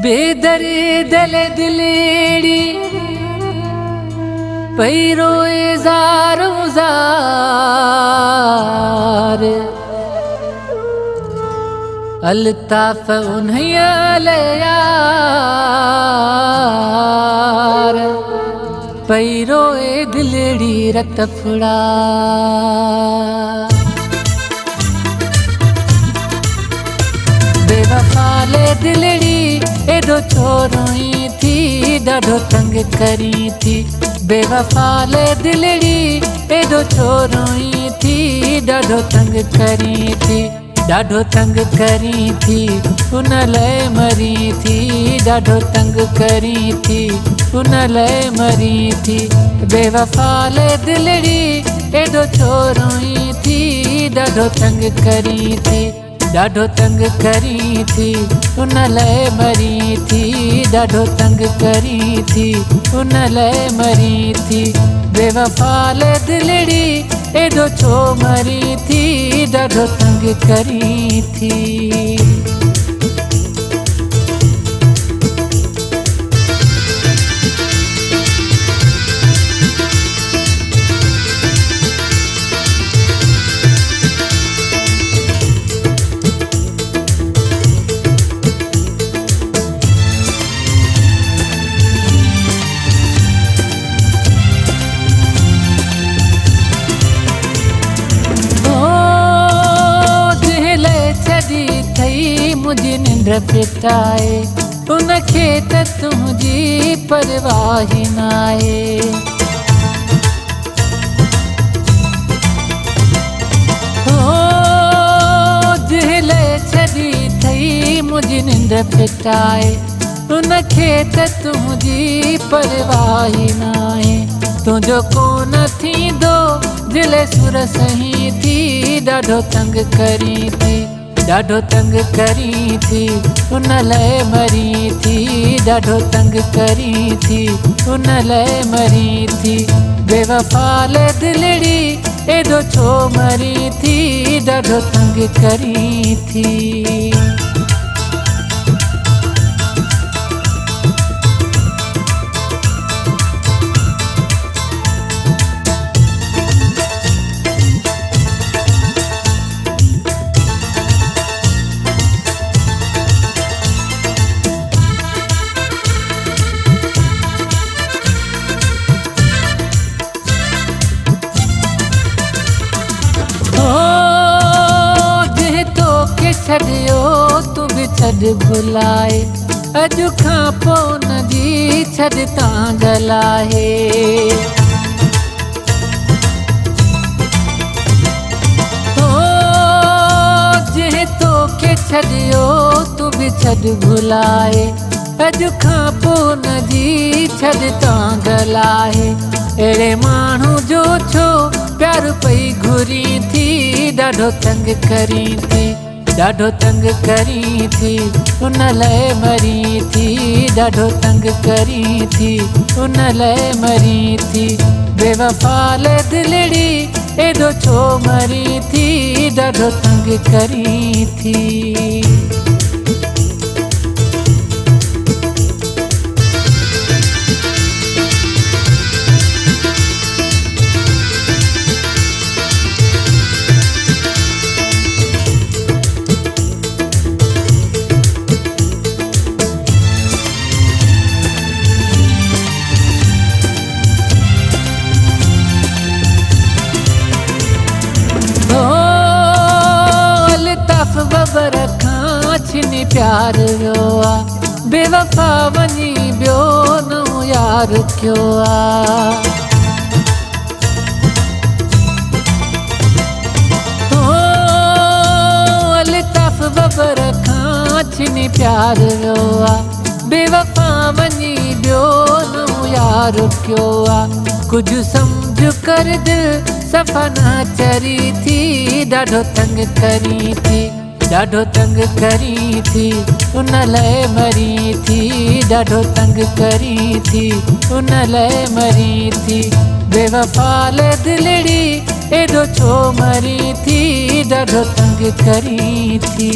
बेदर्दल दिलेड़ी पैरोए ज़ारो ज़ार अल्ताफ उन्हें यार पैरोए दिलेड़ी रत फुड़ा बेवफाले दिलड़ी एडो छोरोई थी ॾाढो तंग करी थी। बेवफाले दिलड़ी एडो छोरोई थी ॾाढो तंग करी थी। ॾाढो तंग करी थी उन लाइ मरी थी। ॾाढो तंग करी थी उन लाइ मरी थी। बेवफाले दिलड़ी एडो छोरोई थी ॾाढो तंग करी थी। ॾाढो तंग करी थी उन लाइ मरी थी। ॾाढो तंग करी थी उन लाइ मरी थी। बेवफाले दिलड़ी एडो छो मरी थी ॾाढो तंग करी थी। मुझी निंड पिटाए उनखे त तुंहिंजी परवाह नाहे। हो दिल छॾी थई मुझी निंड पिटाए उनखे त तुंहिंजी परवाह नाहे। तुंहिंजो कोन थींदो दिल सुर सही थी ॾाढो तंग करी थी। ॾाढो तंग करी थी उन लाइ मरी थी। ॾाढो तंग करी थी उन लाइ मरी थी। बेवफाले दिलड़ी एडो छो मरी थी ॾाढो तंग करी थी। छॾियो तू बि छॾ भुलाए अॼु खां पोइ न जी छॾ तां गलाहे। हो जंहिं तोखे छॾियो तू बि छॾ भुलाए अॼु खां पोइ न जी छॾ तां गलाहे। अहिड़े माण्हू जो छो प्यार पई घुरी थी ॾाढो तंग करी थी। ॾाढो तंग करी थी उन लाइ मरी थी। ॾाढो तंग करी थी उन लाइ मरी थी। बेवफाले दिलड़ी एडो छो मरी थी ॾाढो तंग करी थी। बबर खां छिनी प्यार वियो आ बेवफा वञी ॿियो नओं यार कयो आ। अल्ताफ बबर खां छिनी प्यार वियो आ बेवफा वञी ॿियो नओं यार कयो आ। कुझु सम्झ कर दिल सफ़ा न चरी थी ॾाढो तंग करी थी। ॾाढो तंग करी थी उन लाइ मरी थी। ॾाढो तंग करी थी उन लाइ मरी थी। बेवफाले दिलड़ी एडो छो मरी थी ॾाढो तंग करी थी।